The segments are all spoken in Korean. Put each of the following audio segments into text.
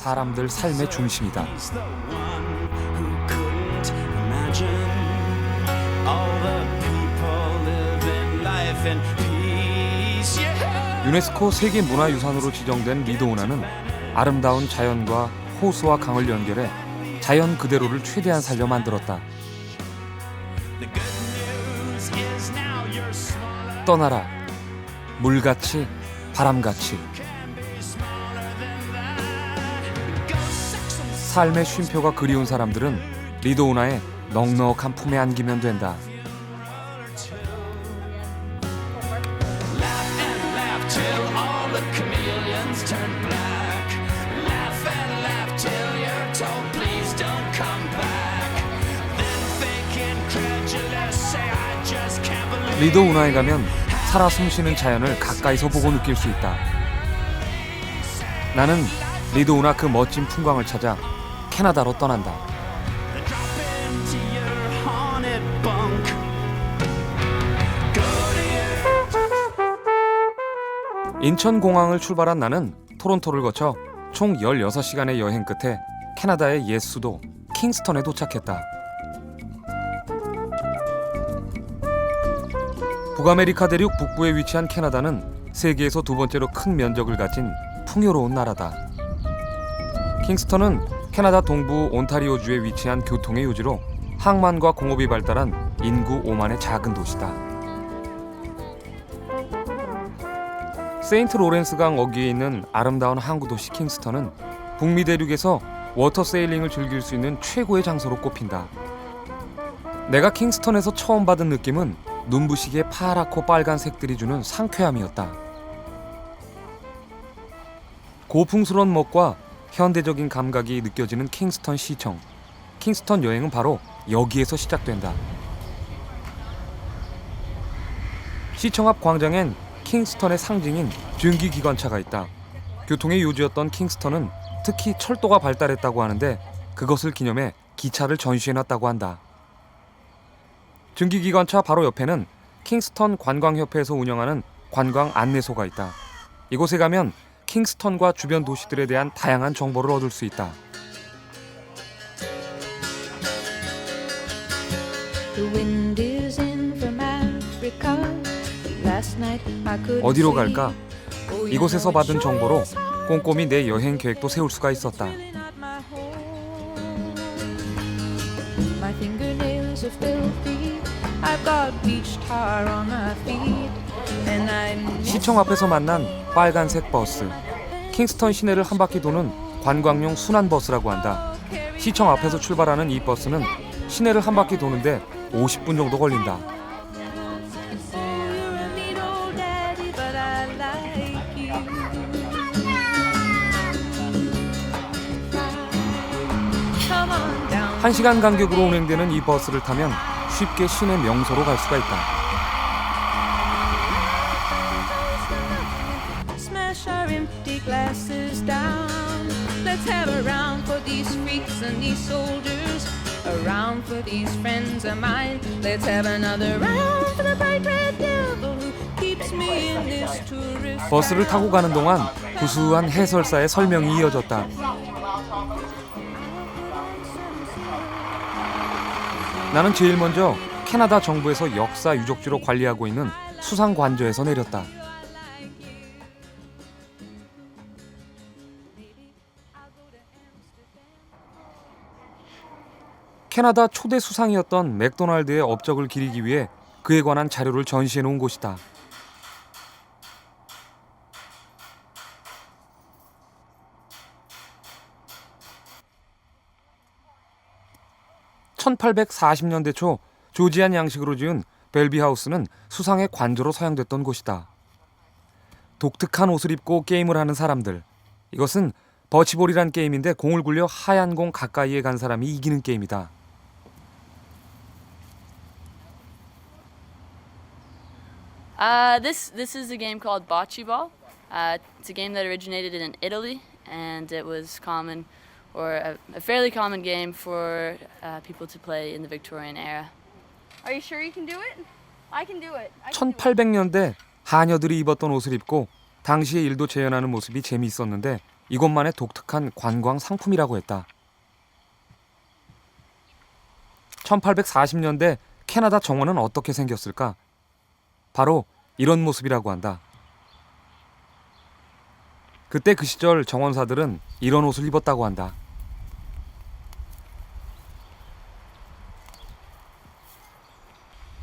사람들 삶의 중심이다. 유네스코 세계문화유산으로 지정된 리도우나는 아름다운 자연과 호수와 강을 연결해 자연 그대로를 최대한 살려 만들었다. 떠나라, 물같이 바람같이. 삶의 쉼표가 그리운 사람들은 리도우나의 넉넉한 품에 안기면 된다. 리도우나에 가면 살아 숨쉬는 자연을 가까이서 보고 느낄 수 있다. 나는 리도우나 그 멋진 풍광을 찾아 캐나다로 떠난다. 인천공항을 출발한 나는 토론토를 거쳐 총 16시간의 여행 끝에 캐나다의 옛 수도 킹스턴에 도착했다. 북아메리카 대륙 북부에 위치한 캐나다는 세계에서 두 번째로 큰 면적을 가진 풍요로운 나라다. 킹스턴은 캐나다 동부 온타리오주에 위치한 교통의 요지로 항만과 공업이 발달한 인구 5만의 작은 도시다. 세인트 로렌스 강 어귀에 있는 아름다운 항구 도시 킹스턴은 북미 대륙에서 워터 세일링을 즐길 수 있는 최고의 장소로 꼽힌다. 내가 킹스턴에서 처음 받은 느낌은 눈부시게 파랗고 빨간색들이 주는 상쾌함이었다. 고풍스러운 멋과 현대적인 감각이 느껴지는 킹스턴 시청. 킹스턴 여행은 바로 여기에서 시작된다. 시청 앞 광장엔 킹스턴의 상징인 증기기관차가 있다. 교통의 요지였던 킹스턴은 특히 철도가 발달했다고 하는데 그것을 기념해 기차를 전시해놨다고 한다. 증기기관차 바로 옆에는 킹스턴 관광협회에서 운영하는 관광 안내소가 있다. 이곳에 가면 킹스턴과 주변 도시들에 대한 다양한 정보를 얻을 수 있다. 어디로 갈까? 이곳에서 받은 정보로 꼼꼼히 내 여행 계획도 세울 수가 있었다. 시청 앞에서 만난 빨간색 버스. 킹스턴 시내를 한 바퀴 도는 관광용 순환버스라고 한다. 시청 앞에서 출발하는 이 버스는 시내를 한 바퀴 도는데 50분 정도 걸린다. 한 시간 간격으로 운행되는 이 버스를 타면 쉽게 시내 명소로 갈 수가 있다. 버스를 타고 가는 동안 구수한 해설사의 설명이 이어졌다. 나는 제일 먼저 캐나다 정부에서 역사 유적지로 관리하고 있는 수상관저에서 내렸다. 캐나다 초대 수상이었던 맥도날드의 업적을 기리기 위해 그에 관한 자료를 전시해 놓은 곳이다. (1840년대) 초 조지안 양식으로 지은 벨비하우스는 수상의 관저로 사용됐던 곳이다. 독특한 옷을 입고 게임을 하는 사람들. 이것은 버치볼이란 게임인데 공을 굴려 하얀 공 가까이에 간 사람이 이기는 게임이다. This is a game called bocce ball. It's a game that originated in Italy, and it was common, or a fairly common game for people to play in the Victorian era. Are you sure you can do it? I can do it. 1800년대 하녀들이 입었던 옷을 입고 당시의 일도 재현하는 모습이 재미있었는데 이곳만의 독특한 관광 상품이라고 했다. 1840년대 캐나다 정원은 어떻게 생겼을까? 바로 이런 모습이라고 한다. 그때 그 시절 정원사들은 이런 옷을 입었다고 한다.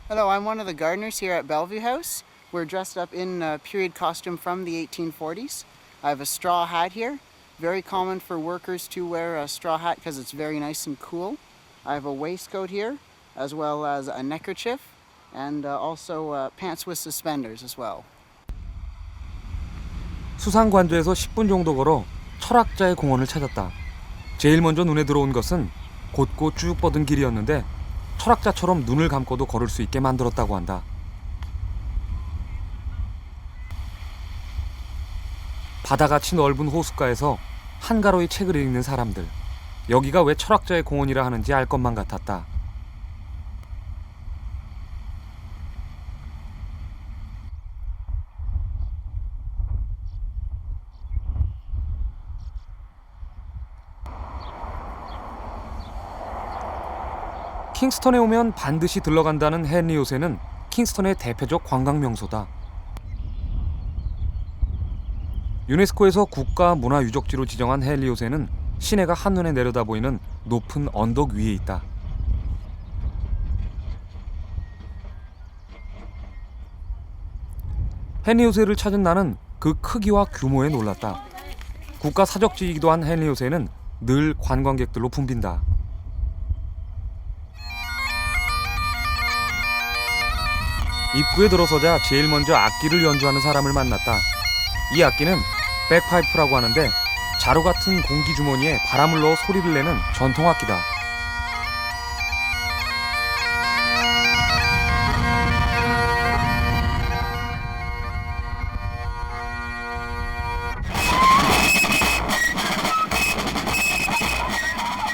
Hello, I'm one of the gardeners here at Bellevue House. We're dressed up in a period costume from the 1840s. I have a straw hat here. Very common for workers to wear a straw hat because it's very nice and cool. I have a waistcoat here, as well as a neckerchief, and also pants with suspenders as well. 수상관저에서 10분 정도 걸어 철학자의 공원을 찾았다. 제일 먼저 눈에 들어온 것은 곧고 쭉 뻗은 길이었는데 철학자처럼 눈을 감고도 걸을 수 있게 만들었다고 한다. 바다같이 넓은 호숫가에서 한가로이 책을 읽는 사람들. 여기가 왜 철학자의 공원이라 하는지 알 것만 같았다. 킹스턴에 오면 반드시 들러간다는 헨리 요새는 킹스턴의 대표적 관광 명소다. 유네스코에서 국가문화유적지로 지정한 헨리 요새는 시내가 한눈에 내려다 보이는 높은 언덕 위에 있다. 헨리 요새를 찾은 나는 그 크기와 규모에 놀랐다. 국가사적지이기도 한 헨리 요새는 늘 관광객들로 붐빈다. 입구에 들어서자 제일 먼저 악기를 연주하는 사람을 만났다. 이 악기는 백파이프라고 하는데 자루 같은 공기 주머니에 바람을 넣어 소리를 내는 전통 악기다.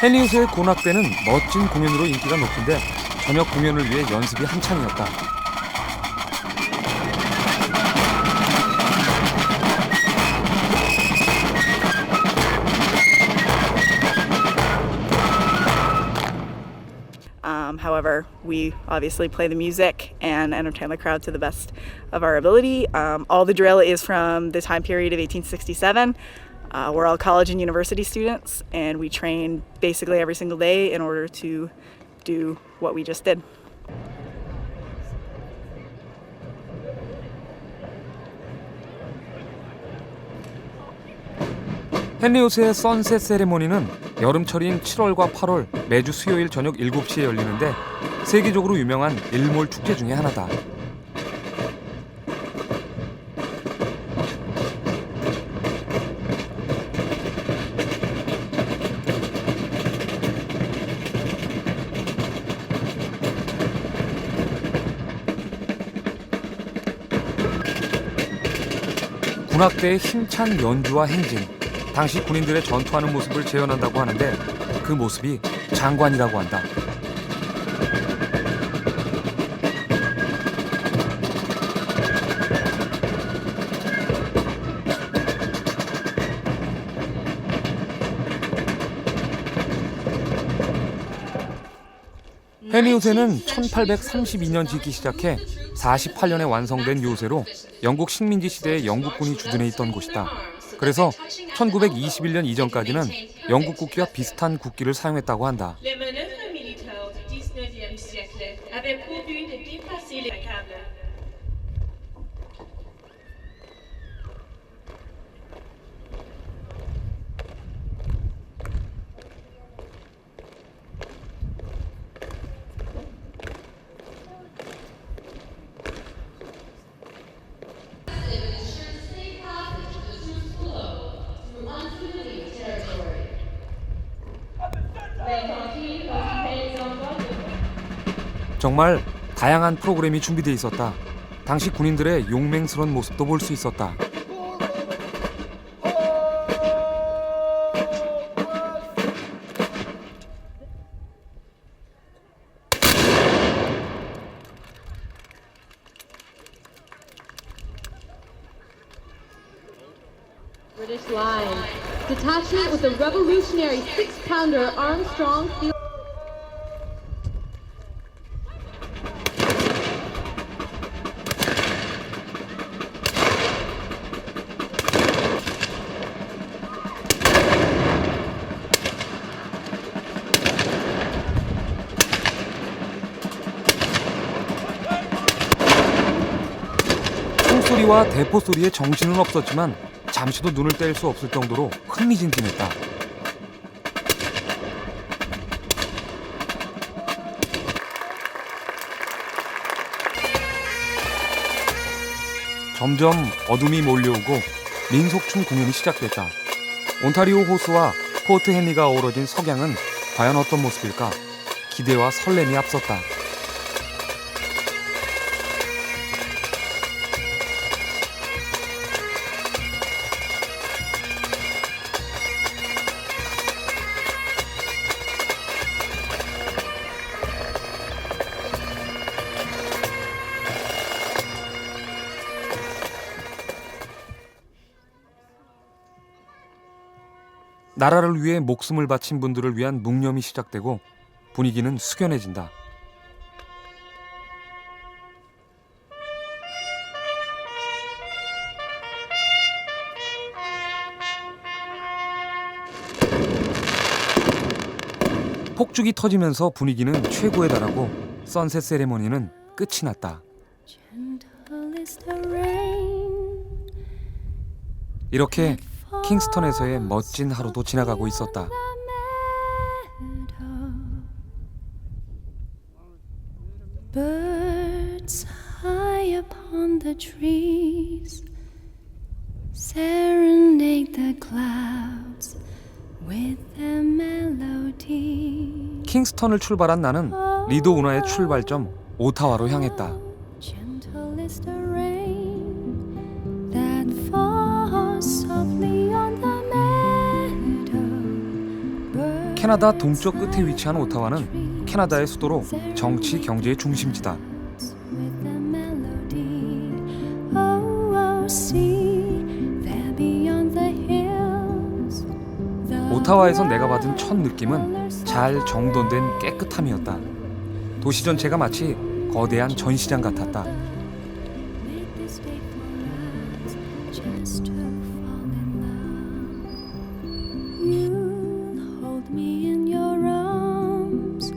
헨리 요새의 고낙대는 멋진 공연으로 인기가 높은데 저녁 공연을 위해 연습이 한창이었다. However, we obviously play the music and entertain the crowd to the best of our ability. All the drill is from the time period of 1867. We're all college and university students, and we train basically every single day in order to do what we just did. 헨리 요새의 선셋 세레모니는 여름철인 7월과 8월 매주 수요일 저녁 7시에 열리는데 세계적으로 유명한 일몰 축제 중에 하나다. 군악대의 힘찬 연주와 행진, 당시 군인들의 전투하는 모습을 재현한다고 하는데 그 모습이 장관이라고 한다. 헨리 요새는 1832년 짓기 시작해 48년에 완성된 요새로 영국 식민지 시대에 영국군이 주둔해 있던 곳이다. 그래서 1921년 이전까지는 영국 국기와 비슷한 국기를 사용했다고 한다. 정말 다양한 프로그램이 준비돼 있었다. 당시 군인들의 용맹스러운 모습도 볼 수 있었다. British line. attachment with the revolutionary 6-pounder Armstrong field. 총소리와 대포 소리에 정신은 없었지만 잠시도 눈을 뗄 수 없을 정도로 흥미진진했다. 점점 어둠이 몰려오고 민속춤 공연이 시작됐다. 온타리오 호수와 포트 헨리가 어우러진 석양은 과연 어떤 모습일까? 기대와 설렘이 앞섰다. 나라를 위해 목숨을 바친 분들을 위한 묵념이 시작되고 분위기는 숙연해진다. 폭죽이 터지면서 분위기는 최고에 달하고 선셋 세레머니는 끝이 났다. 이렇게 킹스턴에서의 멋진 하루도 지나가고 있었다. Birds high upon the trees serenade the clouds with their melody. 킹스턴을 출발한 나는 리도 운하의 출발점 오타와로 향했다. Gentle is the rain that falls softly on the meadow. 캐나다 동쪽 끝에 위치한 오타와는 캐나다의 수도로 정치, 경제의 중심지다. With the melody, oh, oh, see there beyond the hills. 오타와에서 내가 받은 첫 느낌은 잘 정돈된 깨끗함이었다. 도시 전체가 마치 거대한 전시장 같았다. Make this day for us just to fall in love. You hold me in your arms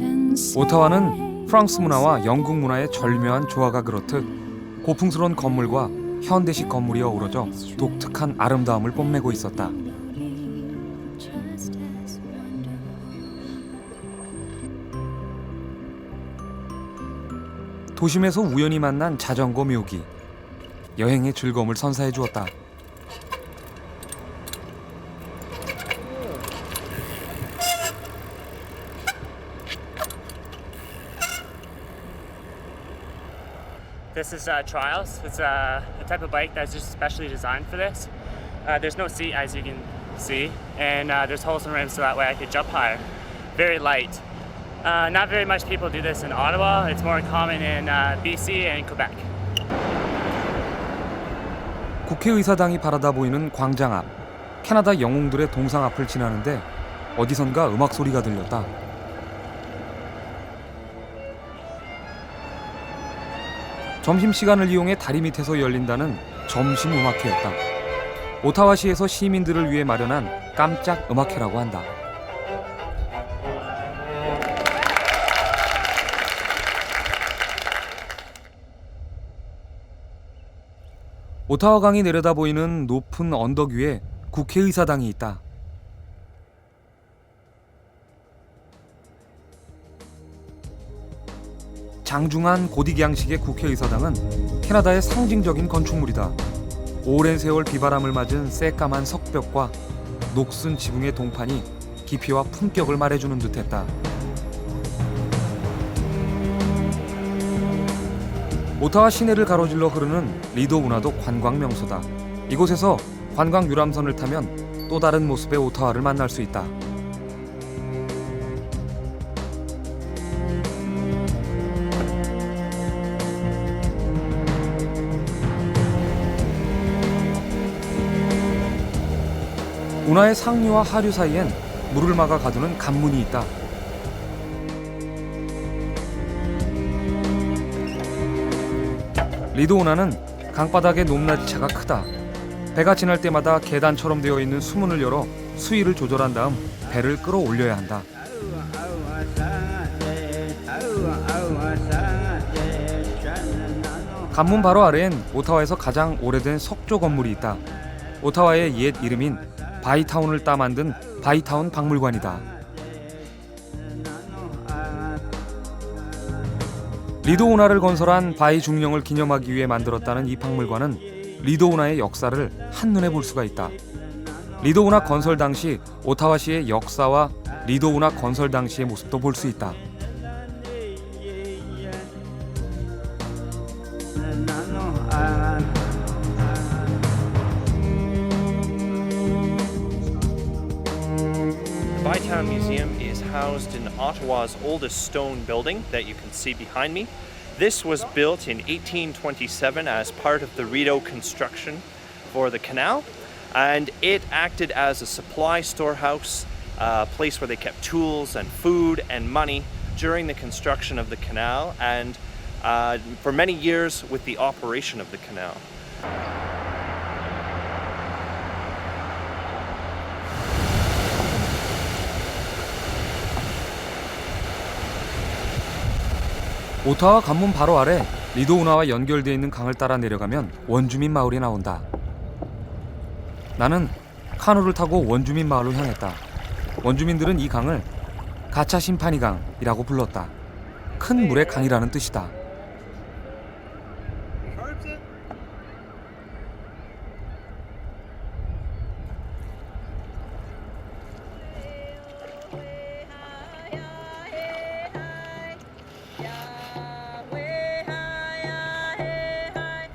and say 오타와는 프랑스 문화와 영국 문화의 절묘한 조화가 그렇듯 고풍스러운 건물과 현대식 건물이 어우러져 독특한 아름다움을 뽐내고 있었다. just as wonderful. 도심에서 우연히 만난 자전거 묘기, 여행의 즐거움을 선사해 주었다. This is Trials. It's a type of bike that's just specially designed for this. There's no seat, as you can see, and there's holes and rims so that way I could jump higher. Very light. Not very much people do this in Ottawa. It's more common in BC and Quebec. 국회의사당이 바라다 보이는 광장 앞, 캐나다 영웅들의 동상 앞을 지나는데 어디선가 음악 소리가 들렸다. 점심시간을 이용해 다리 밑에서 열린다는 점심 음악회였다. 오타와시에서 시민들을 위해 마련한 깜짝 음악회라고 한다. 오타와강이 내려다 보이는 높은 언덕 위에 국회의사당이 있다. 장중한 고딕양식의 국회의사당은 캐나다의 상징적인 건축물이다. 오랜 세월 비바람을 맞은 새까만 석벽과 녹슨 지붕의 동판이 깊이와 품격을 말해주는 듯했다. 오타와 시내를 가로질러 흐르는 리도 운하도 관광 명소다. 이곳에서 관광 유람선을 타면 또 다른 모습의 오타와를 만날 수 있다. 운하의 상류와 하류 사이엔 물을 막아 가두는 관문이 있다. 리도 운하는 강바닥의 높낮이 차가 크다. 배가 지날 때마다 계단처럼 되어 있는 수문을 열어 수위를 조절한 다음 배를 끌어올려야 한다. 관문 바로 아래엔 오타와에서 가장 오래된 석조 건물이 있다. 오타와의 옛 이름인 바이타운을 따 만든 바이타운 박물관이다. 리도 운하를 건설한 바이 중령을 기념하기 위해 만들었다는 이 박물관은 리도 운하의 역사를 한눈에 볼 수가 있다. 리도 운하 건설 당시 오타와시의 역사와 리도 운하 건설 당시의 모습도 볼 수 있다. The Bytown Museum is housed in Ottawa's oldest stone building that you can see behind me. This was built in 1827 as part of the Rideau construction for the canal, and it acted as a supply storehouse, a place where they kept tools and food and money during the construction of the canal and for many years with the operation of the canal. 오타와 관문 바로 아래 리도 운하와 연결되어 있는 강을 따라 내려가면 원주민 마을이 나온다. 나는 카누를 타고 원주민 마을로 향했다. 원주민들은 이 강을 가차 심파니 강이라고 불렀다. 큰 물의 강이라는 뜻이다.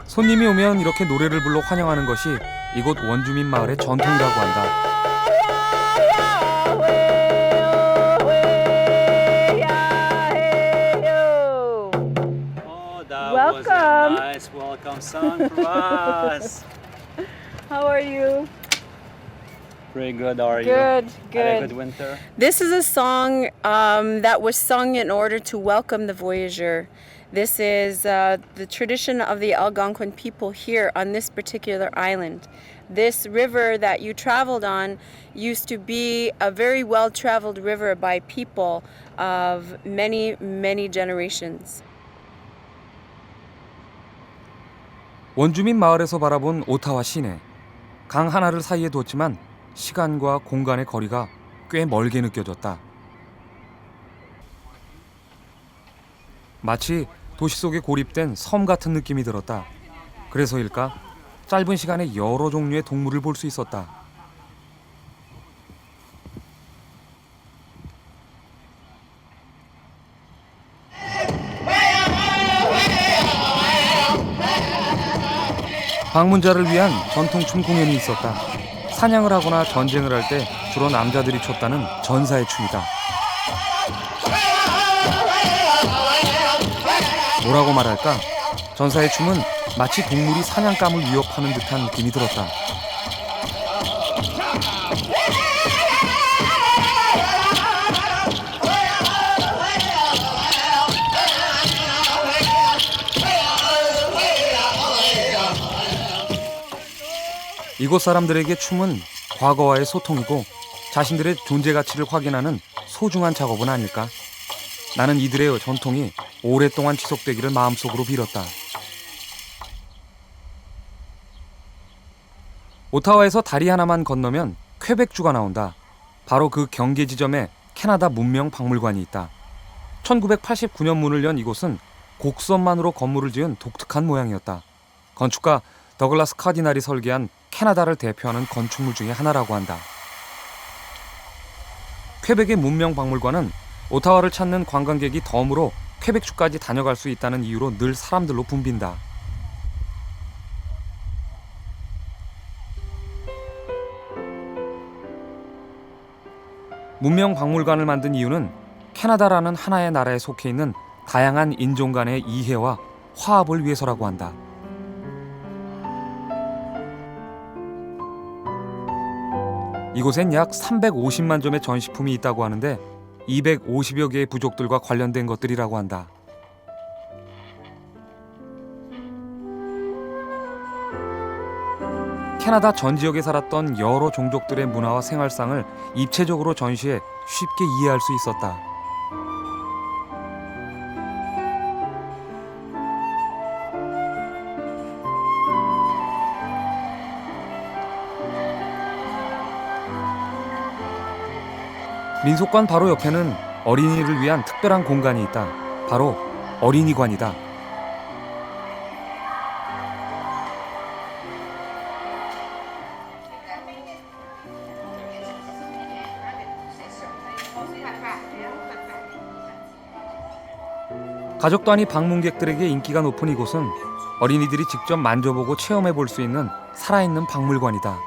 손님이 오면 이렇게 노래를 불러 환영하는 것이 이곳 원주민 마을의 전통이라고 한다. Welcome. Nice welcome song from us. How are you? Pretty good. How are you? Good, Had a good. good winter. This is a song that was sung in order to welcome the voyager. This is the tradition of the Algonquin people here on this particular island. This river that you traveled on used to be a very well-traveled river by people of many, many generations. 원주민 마을에서 바라본 오타와 시내. 강 하나를 사이에 뒀지만 시간과 공간의 거리가 꽤 멀게 느껴졌다. 마치 도시 속에 고립된 섬 같은 느낌이 들었다. 그래서일까? 짧은 시간에 여러 종류의 동물을 볼 수 있었다. 방문자를 위한 전통춤 공연이 있었다. 사냥을 하거나 전쟁을 할 때 주로 남자들이 췄다는 전사의 춤이다. 뭐라고 말할까? 전사의 춤은 마치 동물이 사냥감을 위협하는 듯한 느낌이 들었다. 이곳 사람들에게 춤은 과거와의 소통이고 자신들의 존재 가치를 확인하는 소중한 작업은 아닐까? 나는 이들의 전통이 오랫동안 지속되기를 마음속으로 빌었다. 오타와에서 다리 하나만 건너면 퀘벡주가 나온다. 바로 그 경계 지점에 캐나다 문명 박물관이 있다. 1989년 문을 연 이곳은 곡선만으로 건물을 지은 독특한 모양이었다. 건축가 더글라스 카디날이 설계한 캐나다를 대표하는 건축물 중에 하나라고 한다. 퀘벡의 문명 박물관은 오타와를 찾는 관광객이 덤으로 퀘벡주까지 다녀갈 수 있다는 이유로 늘 사람들로 붐빈다. 문명 박물관을 만든 이유는 캐나다라는 하나의 나라에 속해 있는 다양한 인종 간의 이해와 화합을 위해서라고 한다. 이곳엔 약 350만 점의 전시품이 있다고 하는데 250여 개의 부족들과 관련된 것들이라고 한다. 캐나다 전 지역에 살았던 여러 종족들의 문화와 생활상을 입체적으로 전시해 쉽게 이해할 수 있었다. 민속관 바로 옆에는 어린이를 위한 특별한 공간이 있다. 바로 어린이관이다. 가족 단위 방문객들에게 인기가 높은 이곳은 어린이들이 직접 만져보고 체험해 볼 수 있는 살아있는 박물관이다.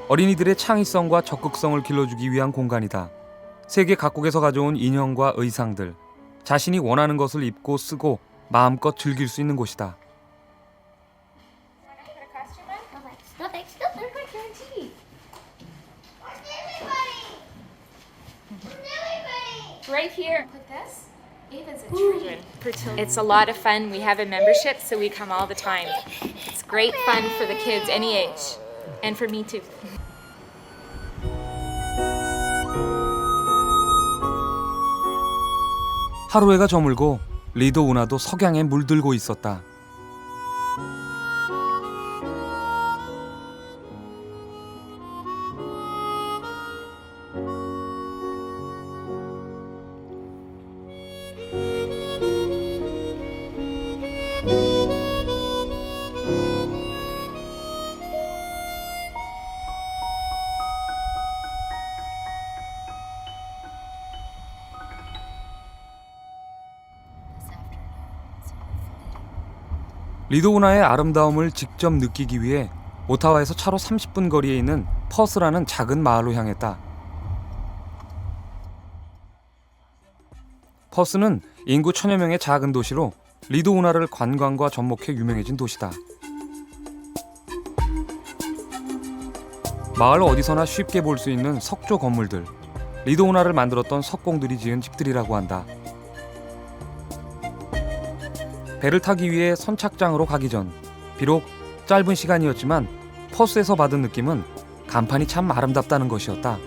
어린이들의 창의성과 적극성을 길러주기 위한 공간이다. 세계 각국에서 가져온 인형과 의상들, 자신이 원하는 것을 입고 쓰고 마음껏 즐길 수 있는 곳이다. Right here. Put this. Ava's a children. It's a lot of fun. We have a membership, so we come all the time. It's great fun for the kids, any age, and for me too. 하루해가 저물고 리도 우나도 석양에 물들고 있었다. 리도 우나의 아름다움을 직접 느끼기 위해 오타와에서 차로 30분 거리에 있는 퍼스라는 작은 마을로 향했다. 퍼스는 인구 1000여 명의 작은 도시로 리도 우나를 관광과 접목해 유명해진 도시다. 마을 어디서나 쉽게 볼 수 있는 석조 건물들, 리도 우나를 만들었던 석공들이 지은 집들이라고 한다. 배를 타기 위해 선착장으로 가기 전, 비록 짧은 시간이었지만 퍼스에서 받은 느낌은 간판이 참 아름답다는 것이었다.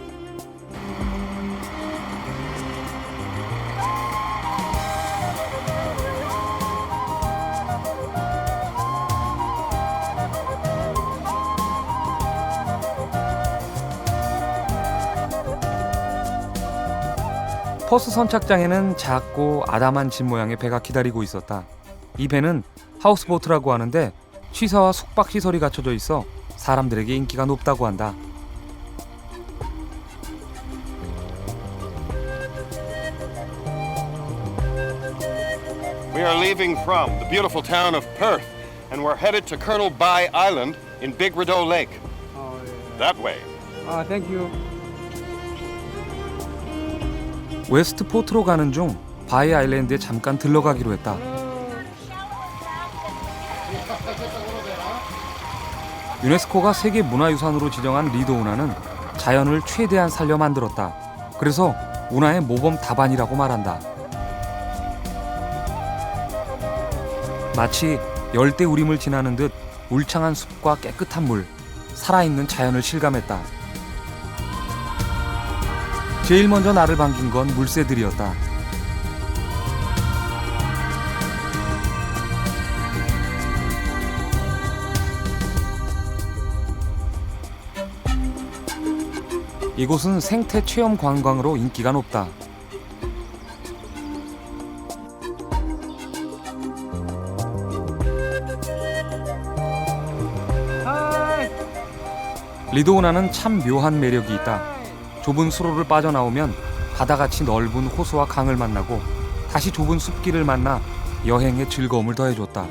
퍼스 선착장에는 작고 아담한 집 모양의 배가 기다리고 있었다. 이 배는 하우스보트라고 하는데 취사와 숙박시설이 갖춰져 있어 사람들에게 인기가 높다고 한다. We are leaving from the beautiful town of Perth and we're headed to Colonel Bay Island in Big Rideau Lake. That way. Thank you. 웨스트포트로 가는 중 바이 아일랜드에 잠깐 들러가기로 했다. 유네스코가 세계 문화유산으로 지정한 리도 운하는 자연을 최대한 살려 만들었다. 그래서 운하의 모범 답안이라고 말한다. 마치 열대우림을 지나는 듯 울창한 숲과 깨끗한 물, 살아있는 자연을 실감했다. 제일 먼저 나를 반긴 건 물새들이었다. 이곳은 생태 체험 관광으로 인기가 높다. 리도 운하는 참 묘한 매력이 있다. 좁은 수로를 빠져나오면 바다같이 넓은 호수와 강을 만나고 다시 좁은 숲길을 만나 여행의 즐거움을 더해줬다.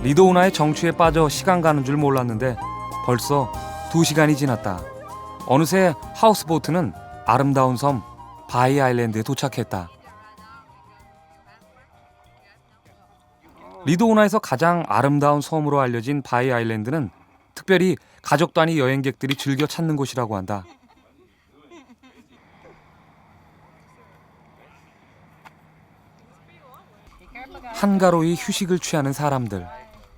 리도 운하의 정취에 빠져 시간 가는 줄 몰랐는데 벌써 2시간이 지났다. 어느새 하우스보트는 아름다운 섬 바이 아일랜드에 도착했다. 리도우나에서 가장 아름다운 섬으로 알려진 바이 아일랜드는 특별히 가족 단위 여행객들이 즐겨 찾는 곳이라고 한다. 한가로이 휴식을 취하는 사람들,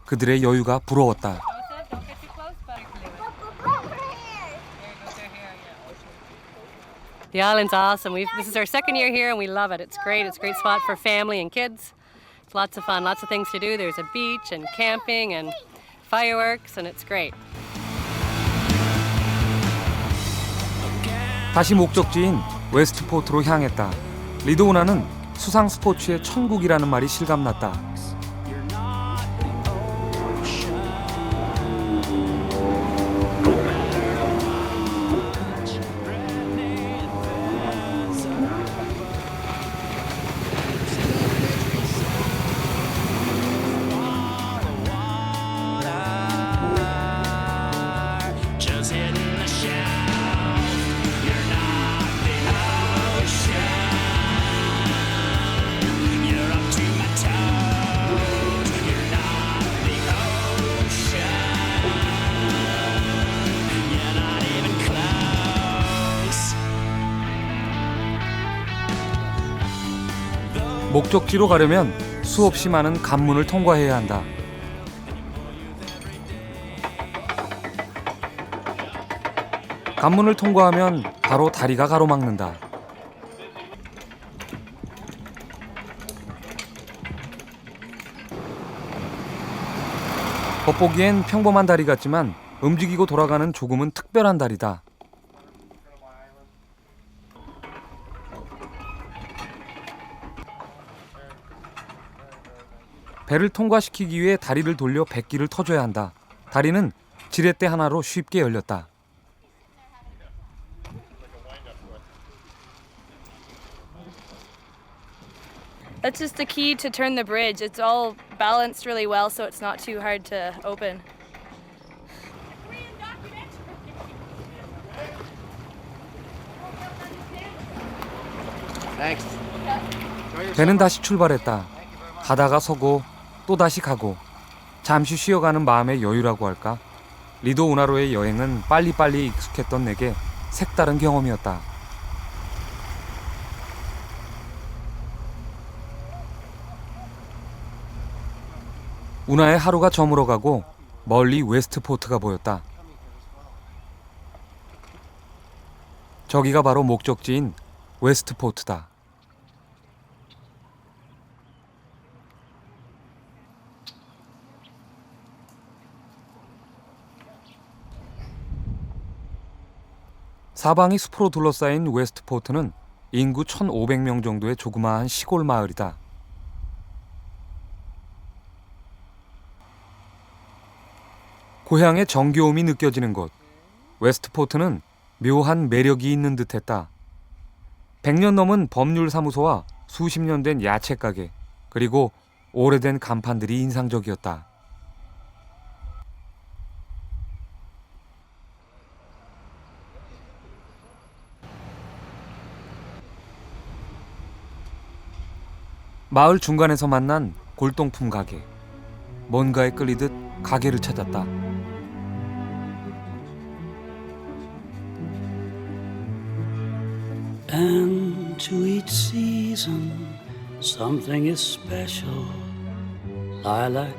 그들의 여유가 부러웠다. The island's awesome. This is our second year here and we love it. It's great. It's a great spot for family and kids. It's lots of fun, lots of things to do. There's a beach and camping and fireworks and it's great. 다시 목적지인 웨스트포트로 향했다. 리도우나는 수상 스포츠의 천국이라는 말이 실감났다. 목적지로 가려면 수없이 많은 관문을 통과해야 한다. 관문을 통과하면 바로 다리가 가로막는다. 겉보기엔 평범한 다리 같지만 움직이고 돌아가는 조금은 특별한 다리다. 배를 통과시키기 위해 다리를 돌려 백기를 터줘야 한다. 다리는 지렛대 하나로 쉽게 열렸다. That's just the key to turn the bridge. It's all balanced really well, so it's not too hard to open. 배는 다시 출발했다. 가다가 서고 또 다시 가고 잠시 쉬어가는 마음의 여유라고 할까? 리도우나로의 여행은 빨리빨리 익숙했던 내게 색다른 경험이었다. 운하의 하루가 저물어가고 멀리 웨스트포트가 보였다. 저기가 바로 목적지인 웨스트포트다. 사방이 숲으로 둘러싸인 웨스트포트는 인구 1,500명 정도의 조그마한 시골 마을이다. 고향의 정겨움이 느껴지는 곳, 웨스트포트는 묘한 매력이 있는 듯했다. 100년 넘은 법률사무소와 수십 년 된 야채 가게, 그리고 오래된 간판들이 인상적이었다. 마을 중간에서 만난 골동품 가게. 뭔가에 끌리듯 가게를 찾았다. And to each season something is special. Lilac,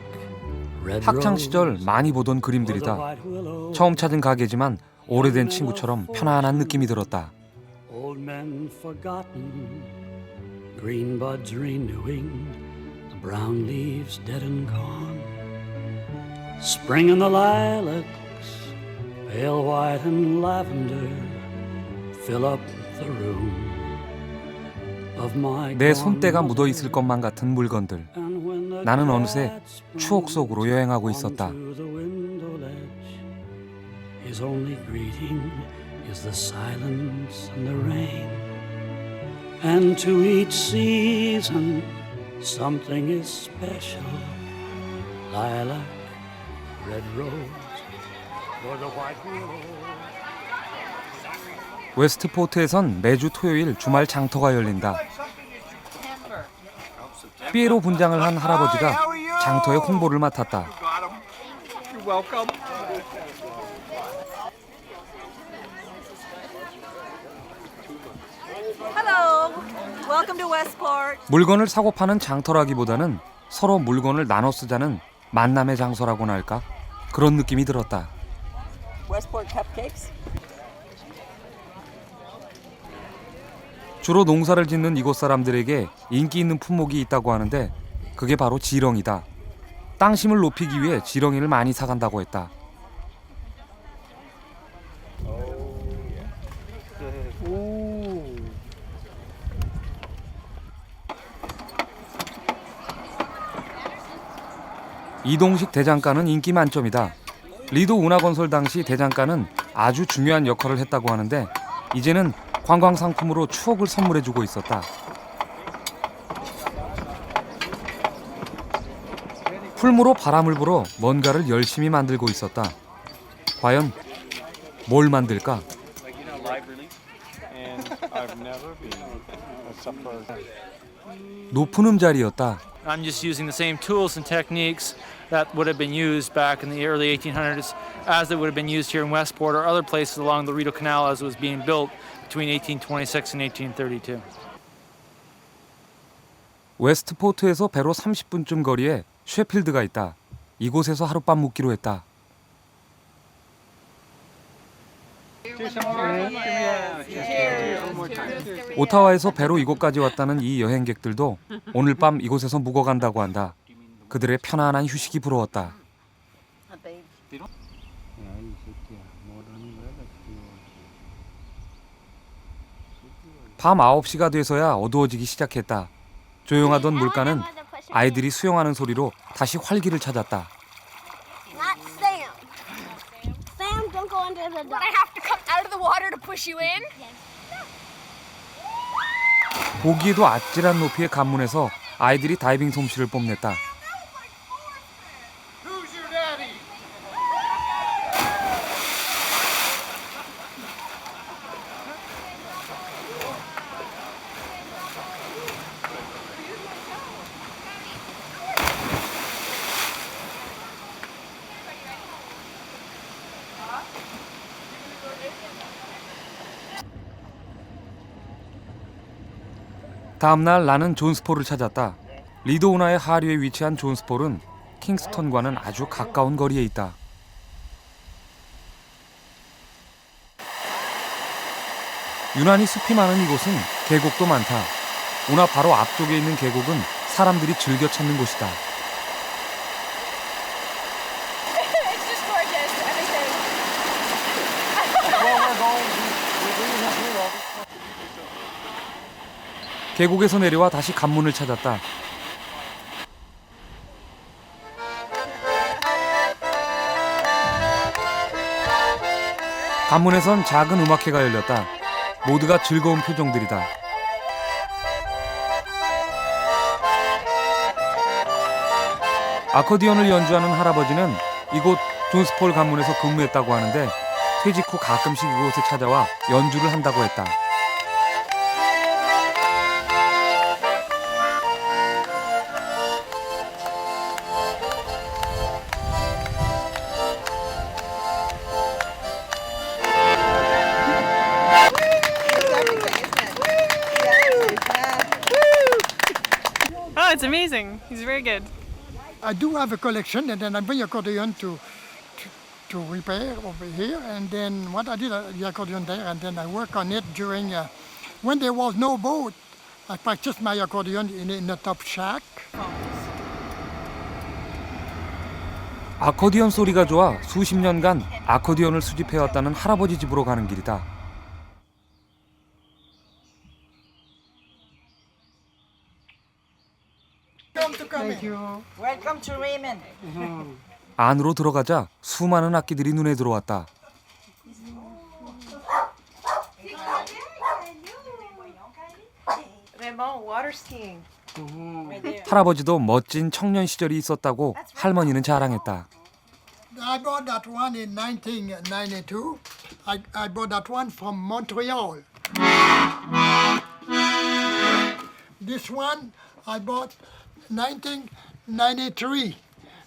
red 학창 rose, 시절 많이 보던 그림들이다. 처음 찾은 가게지만 오래된 친구처럼 편안한 느낌이 들었다. old men forgotten, green buds renewing, the brown leaves dead and gone. Spring and the lilacs, pale white and lavender, fill up the room of my 내 손때가 묻어 있을 것만 같은 물건들. 나는 어느새 추억 속으로 여행하고 있었다. His only greeting is the silence and the rain. And to each season something is special. Lilac, red rose, or the white willow. 웨스트포트에선 매주 토요일 주말 장터가 열린다. 삐에로 분장을 한 할아버지가 장터의 홍보를 맡았다. You're welcome. Hello. Welcome to Westport. 물건을 사고 파는 장터라기보다는 서로 물건을 나눠 쓰자는 만남의 장소라고나 할까? 그런 느낌이 들었다. Westport cupcakes. 주로 농사를 짓는 이곳 사람들에게 인기 있는 품목이 있다고 하는데 그게 바로 지렁이다. 땅심을 높이기 위해 지렁이를 많이 사간다고 했다. 이동식 대장간은 인기 만점이다. 리도 운하건설 당시 대장간은 아주 중요한 역할을 했다고 하는데 이제는 관광 상품으로 추억을 선물해주고 있었다. 풀무로 바람을 불어 뭔가를 열심히 만들고 있었다. 과연 뭘 만들까? 높은 음자리였다. I'm just using the same tools and techniques that would have been used back in the early 1800s as they would have been used here in Westport or other places along the Rideau Canal as it was being built between 1826 and 1832. 웨스트포트에서 배로 30분쯤 거리에 셰필드가 있다. 이곳에서 하룻밤 묵기로 했다. 오타와에서 배로 이곳까지 왔다는 이 여행객들도 오늘 밤 이곳에서 묵어간다고 한다. 그들의 편안한 휴식이 부러웠다. 밤 9시가 돼서야 어두워지기 시작했다. 조용하던 물가는 아이들이 수영하는 소리로 다시 활기를 찾았다. Not Sam. Sam, don't go under the dock. I have to come out of the water to push you in? 보기에도 아찔한 높이의 관문에서 아이들이 다이빙 솜씨를 뽐냈다. 다음날 나는 존스폴을 찾았다. 리도 운하의 하류에 위치한 존스폴은 킹스턴과는 아주 가까운 거리에 있다. 유난히 숲이 많은 이곳은 계곡도 많다. 운하 바로 앞쪽에 있는 계곡은 사람들이 즐겨 찾는 곳이다. It's just gorgeous, everything. 계곡에서 내려와 다시 관문을 찾았다. 관문에선 작은 음악회가 열렸다. 모두가 즐거운 표정들이다. 아코디언을 연주하는 할아버지는 이곳 존스폴 관문에서 근무했다고 하는데 퇴직 후 가끔씩 이곳에 찾아와 연주를 한다고 했다. Oh, it's amazing. He's very good. I do have a collection, and then I bring accordion to repair over here. And then what I did, the accordion there, and then I work on it during when there was no boat. I practiced my accordion in a top shack. 아코디언 소리가 좋아 수십 년간 아코디언을 수집해왔다는 할아버지 집으로 가는 길이다. Thank you. Welcome to Raymond. 안으로 들어가자 수많은 악기들이 눈에 들어왔다. Raymond, water skiing. Right there. 할아버지도 멋진 청년 시절이 있었다고 할머니는 자랑했다. I bought that one in 1992. I bought that one from Montreal. This one I bought 1992. '93.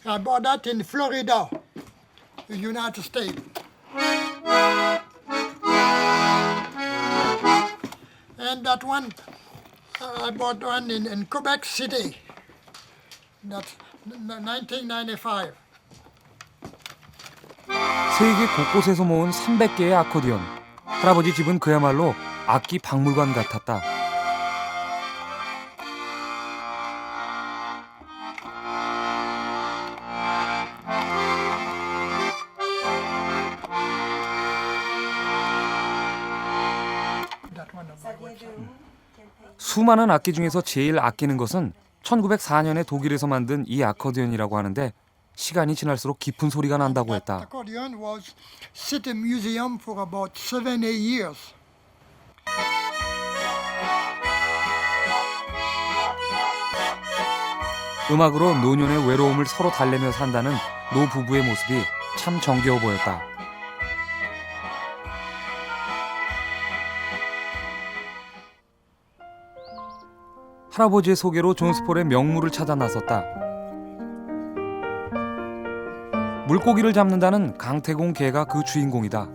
I bought that in Florida, the United States. And that one, I bought one in Quebec City. That's 1995. 세계 곳곳에서 모은 300개의 아코디언. 할아버지 집은 그야말로 악기 박물관 같았다. 수많은 악기 중에서 제일 아끼는 것은 1904년에 독일에서 만든 이 아코디언이라고 하는데 시간이 지날수록 깊은 소리가 난다고 했다. Accordion was sit in museum for about 7-8 years. 음악으로 노년의 외로움을 서로 달래며 산다는 노 부부의 모습이 참 정겨워 보였다. 할아버지의 소개로 존스폴의 명물을 찾아 나섰다. 물고기를 잡는다는 강태공 개가 그 주인공이다.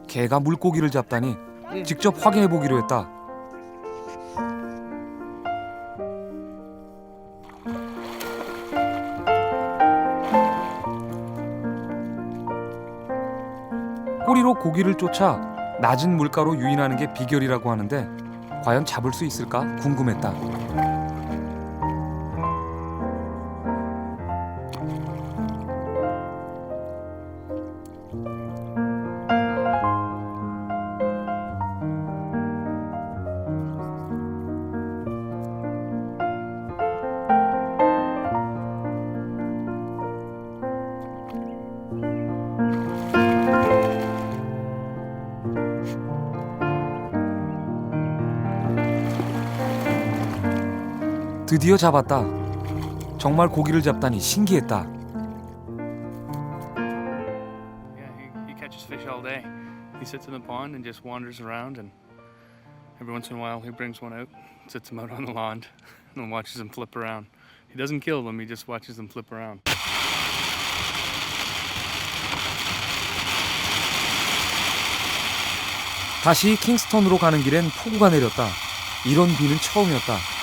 개가 물고기를 잡다니 직접 확인해 보기로 했다. 꼬리로 고기를 쫓아 낮은 물가로 유인하는 게 비결이라고 하는데 과연 잡을 수 있을까 궁금했다. 드디어 잡았다. 정말 고기를 잡다니 신기했다. He catches fish all day. He sits in the pond and just wanders around, and every once in a while he brings one out, sits them out on the lawn, and then watches them flip around. He doesn't kill them, he just watches them flip around. 다시 킹스턴으로 가는 길엔 폭우가 내렸다. 이런 비는 처음이었다.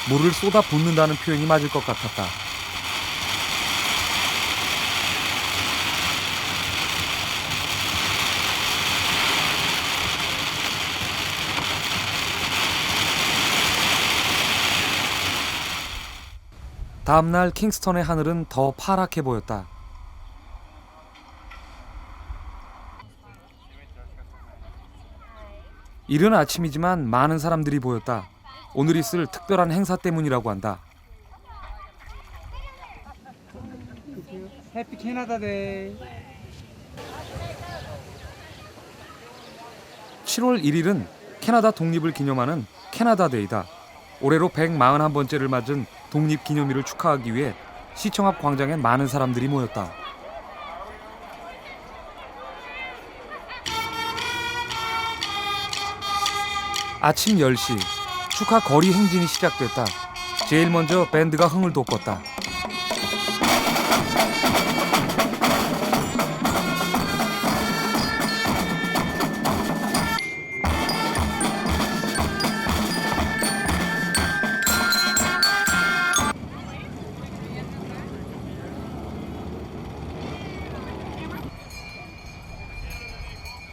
물을 쏟아 붓는다는 표현이 맞을 것 같았다. 다음날 킹스턴의 하늘은 더 파랗게 보였다. 이른 아침이지만 많은 사람들이 보였다. 오늘 있을 특별한 행사 때문이라고 한다. 해피 캐나다 데이. 7월 1일은 캐나다 독립을 기념하는 캐나다 데이다. 올해로 141번째를 맞은 독립기념일을 축하하기 위해 시청 앞 광장에 많은 사람들이 모였다. 아침 10시 축하 거리 행진이 시작됐다. 제일 먼저 밴드가 흥을 돋궜다.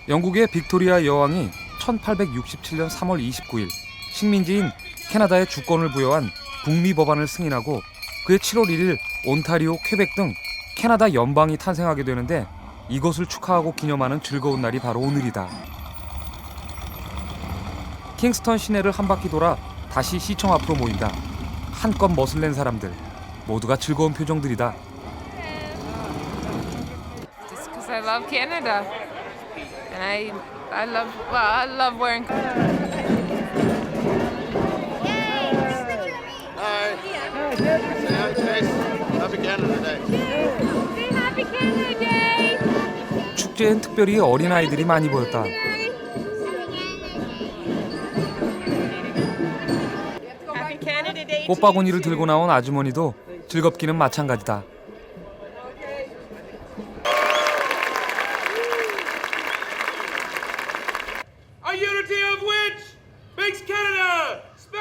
영국의 빅토리아 여왕이 1867년 3월 29일 식민지인 캐나다에 주권을 부여한 북미 법안을 승인하고 그해 7월 1일 온타리오, 퀘벡 등 캐나다 연방이 탄생하게 되는데 이것을 축하하고 기념하는 즐거운 날이 바로 오늘이다. 킹스턴 시내를 한 바퀴 돌아 다시 시청 앞으로 모인다. 한껏 멋을 낸 사람들, 모두가 즐거운 표정들이다. Just because I love Canada, and I love wearing. Hi. Say Chase. Happy Canada Day. Happy Canada Day. 축제엔 특별히 어린아이들이 많이 보였다. Happy Canada Day 꽃바구니를 들고 나온 아주머니도 즐겁기는 마찬가지다.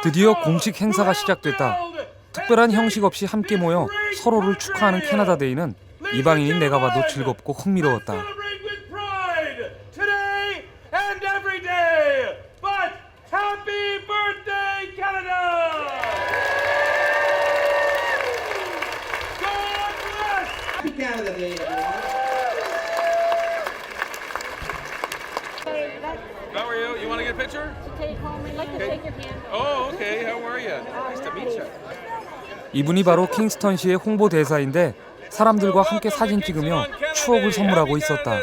드디어 공식 행사가 시작됐다. 특별한 형식 없이 함께 모여 서로를 축하하는 캐나다 데이는 이방인인 내가 봐도 즐겁고 흥미로웠다. How are you? You want to get a picture? To take home, we'd like to shake your hand. Oh, okay. How are you? Nice to meet you. 이분이 바로 킹스턴시의 홍보 대사인데 사람들과 함께 사진 찍으며 추억을 선물하고 있었다.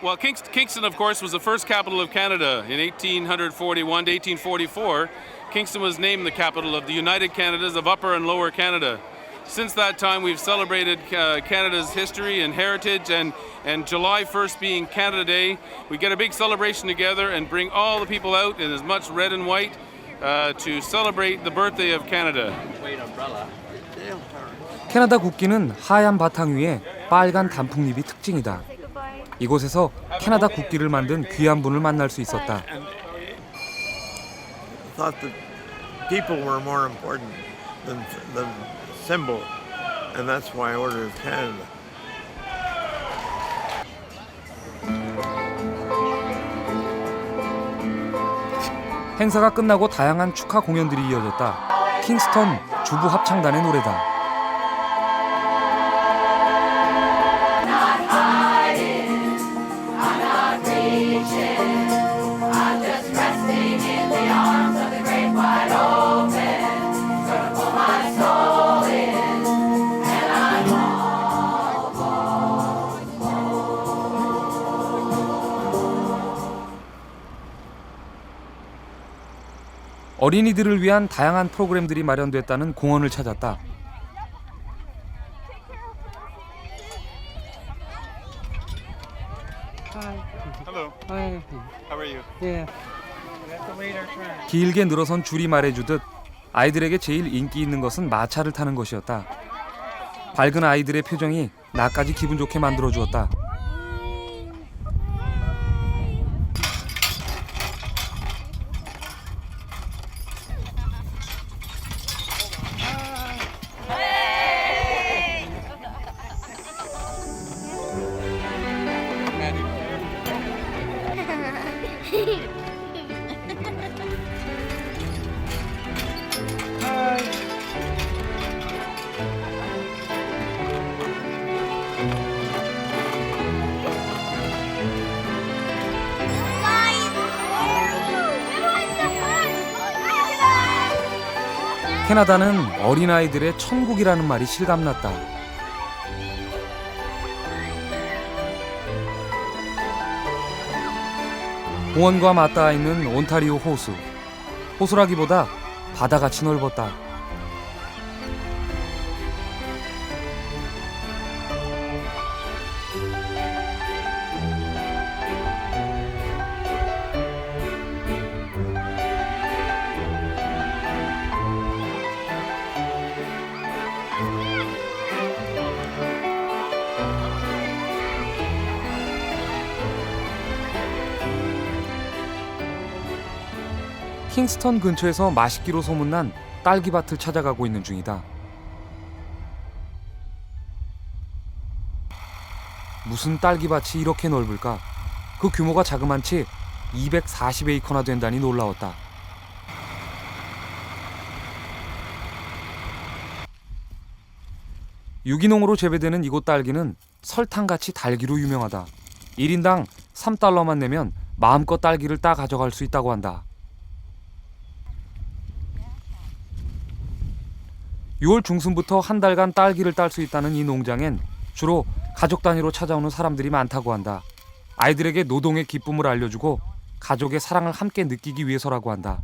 Well, Kingston, of course, was the first capital of Canada. In 1841 to 1844, Kingston was named the capital of the United Canadas of Upper and Lower Canada. Since that time, we've celebrated Canada's history and heritage, and July 1st being Canada Day, we get a big celebration together and bring all the people out in as much red and white to celebrate the birthday of Canada. 캐나다 국기는 하얀 바탕 위에 빨간 단풍잎이 특징이다. 이곳에서 캐나다 국기를 만든 귀한 분을 만날 수 있었다. Thought that people were more important than the symbol, and that's why I ordered Canada. 행사가 끝나고 다양한 축하 공연들이 이어졌다. 킹스턴 주부 합창단의 노래다. 어린이들을 위한 다양한 프로그램들이 마련됐다는 공원을 찾았다. Hello. Hi. How are you? Yeah. 길게 늘어선 줄이 말해주듯 아이들에게 제일 인기 있는 것은 마차를 타는 것이었다. 밝은 아이들의 표정이 나까지 기분 좋게 만들어 주었다. 캐나다는 어린아이들의 천국이라는 말이 실감났다. 공원과 맞닿아 있는 온타리오 호수. 호수라기보다 바다같이 넓었다. 킹스턴 근처에서 맛있기로 소문난 딸기밭을 찾아가고 있는 중이다. 무슨 딸기밭이 이렇게 넓을까? 그 규모가 자그만치 240에이커나 된다니 놀라웠다. 유기농으로 재배되는 이곳 딸기는 설탕같이 달기로 유명하다. 1인당 3달러만 내면 마음껏 딸기를 따 가져갈 수 있다고 한다. 6월 중순부터 한 달간 딸기를 딸 수 있다는 이 농장엔 주로 가족 단위로 찾아오는 사람들이 많다고 한다. 아이들에게 노동의 기쁨을 알려주고 가족의 사랑을 함께 느끼기 위해서라고 한다.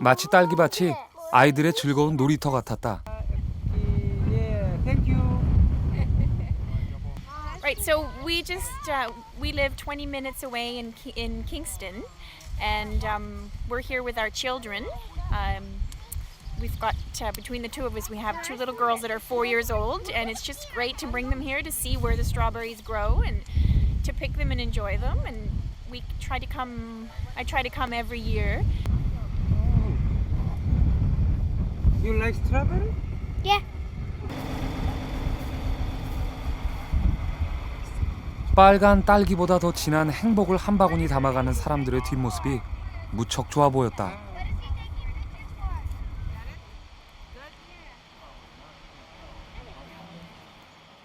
마치 딸기밭이 아이들의 즐거운 놀이터 같았다. So we just we live 20 minutes away in Kingston, and we're here with our children. We've got between the two of us, we have two little girls that are 4 years old, and it's just great to bring them here to see where the strawberries grow and to pick them and enjoy them. And we try to come. I try to come every year. You like strawberry? Yeah. 빨간 딸기보다 더 진한 행복을 한 바구니 담아가는 사람들의 뒷모습이 무척 좋아 보였다.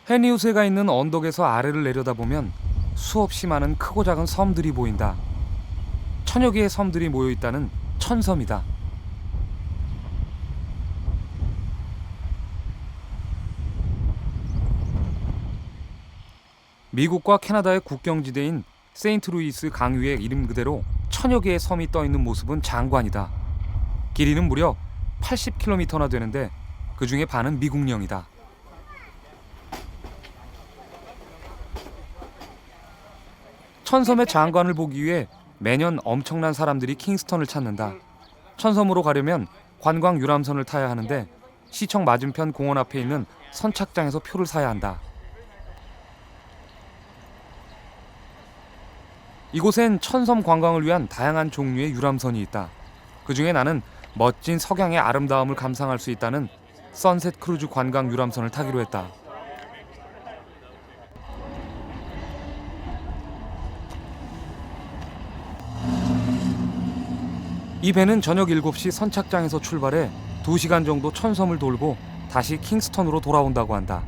해니우스가 있는 언덕에서 아래를 내려다보면 수없이 많은 크고 작은 섬들이 보인다. 천여 개의 섬들이 모여 있다는 천섬이다. 미국과 캐나다의 국경지대인 세인트루이스 강 위에 이름 그대로 천여 개의 섬이 떠 있는 모습은 장관이다. 길이는 무려 80km나 되는데 그 중에 반은 미국령이다. 천섬의 장관을 보기 위해 매년 엄청난 사람들이 킹스턴을 찾는다. 천섬으로 가려면 관광 유람선을 타야 하는데 시청 맞은편 공원 앞에 있는 선착장에서 표를 사야 한다. 이곳엔 천섬 관광을 위한 다양한 종류의 유람선이 있다. 그 중에 나는 멋진 석양의 아름다움을 감상할 수 있다는 선셋 크루즈 관광 유람선을 타기로 했다. 이 배는 저녁 7시 선착장에서 출발해 2시간 정도 천섬을 돌고 다시 킹스턴으로 돌아온다고 한다.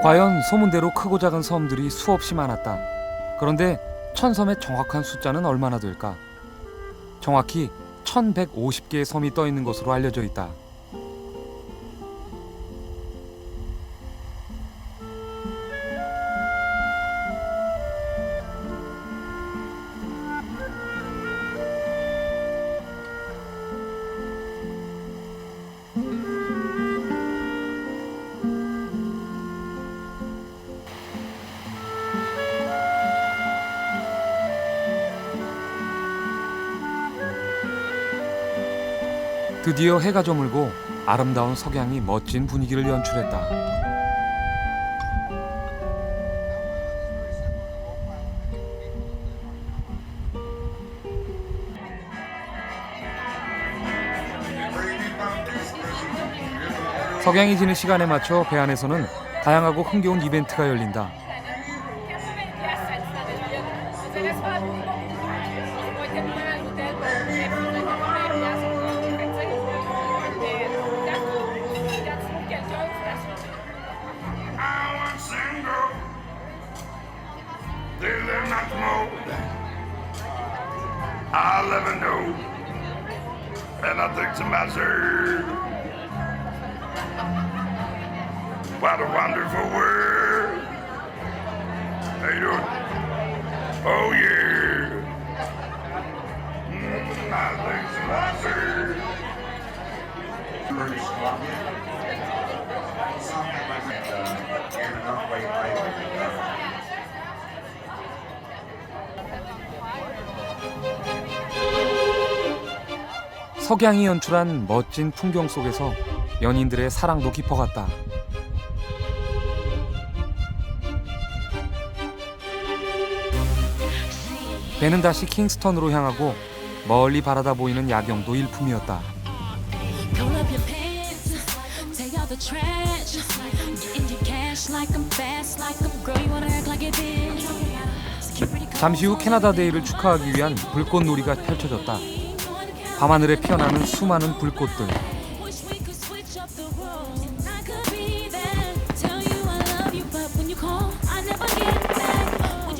과연 소문대로 크고 작은 섬들이 수없이 많았다. 그런데 천섬의 정확한 숫자는 얼마나 될까? 정확히 1150개의 섬이 떠 있는 것으로 알려져 있다. 드디어 해가 저물고 아름다운 석양이 멋진 분위기를 연출했다. 석양이 지는 시간에 맞춰 배 안에서는 다양하고 흥겨운 이벤트가 열린다. I'll never know, and I think to myself, what a wonderful world. How you doing? Oh yeah. I think to myself. British Columbia. And enough weight. 석양이 연출한 멋진 풍경 속에서 연인들의 사랑도 깊어갔다. 배는 다시 킹스턴으로 향하고 멀리 바라다 보이는 야경도 일품이었다. 잠시 후 캐나다 데이를 축하하기 위한 불꽃놀이가 펼쳐졌다. 밤하늘에 피어나는 수많은 불꽃들.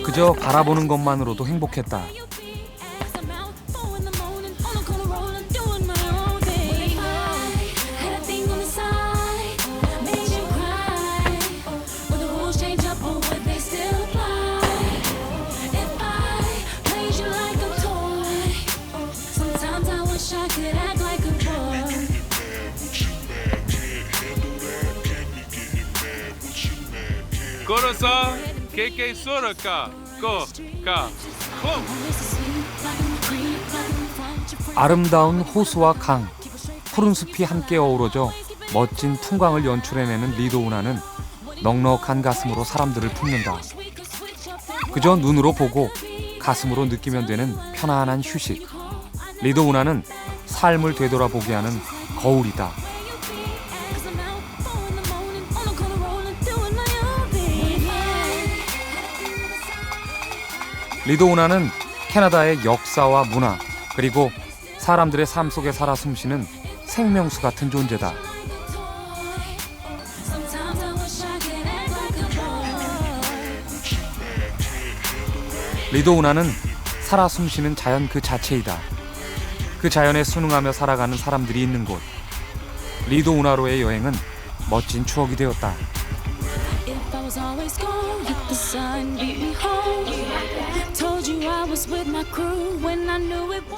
그저 바라보는 것만으로도 행복했다. wish I could act like a boy. Korosa, keke soraka, ko, ka, kum. 아름다운 호수와 강, 푸른 숲이 함께 어우러져 멋진 풍광을 연출해내는 리도우나는 넉넉한 가슴으로 사람들을 품는다. 그저 눈으로 보고 가슴으로 느끼면 되는 편안한 휴식. 리도우나는 삶을 되돌아보게 하는 거울이다. 리도우나는 캐나다의 역사와 문화, 그리고 사람들의 삶 속에 살아 숨쉬는 생명수 같은 존재다. 리도우나는 살아 숨쉬는 자연 그 자체이다. 그 자연에 순응하며 살아가는 사람들이 있는 곳. 리도우나로의 여행은 멋진 추억이 되었다. Told you I was with my crew when I knew it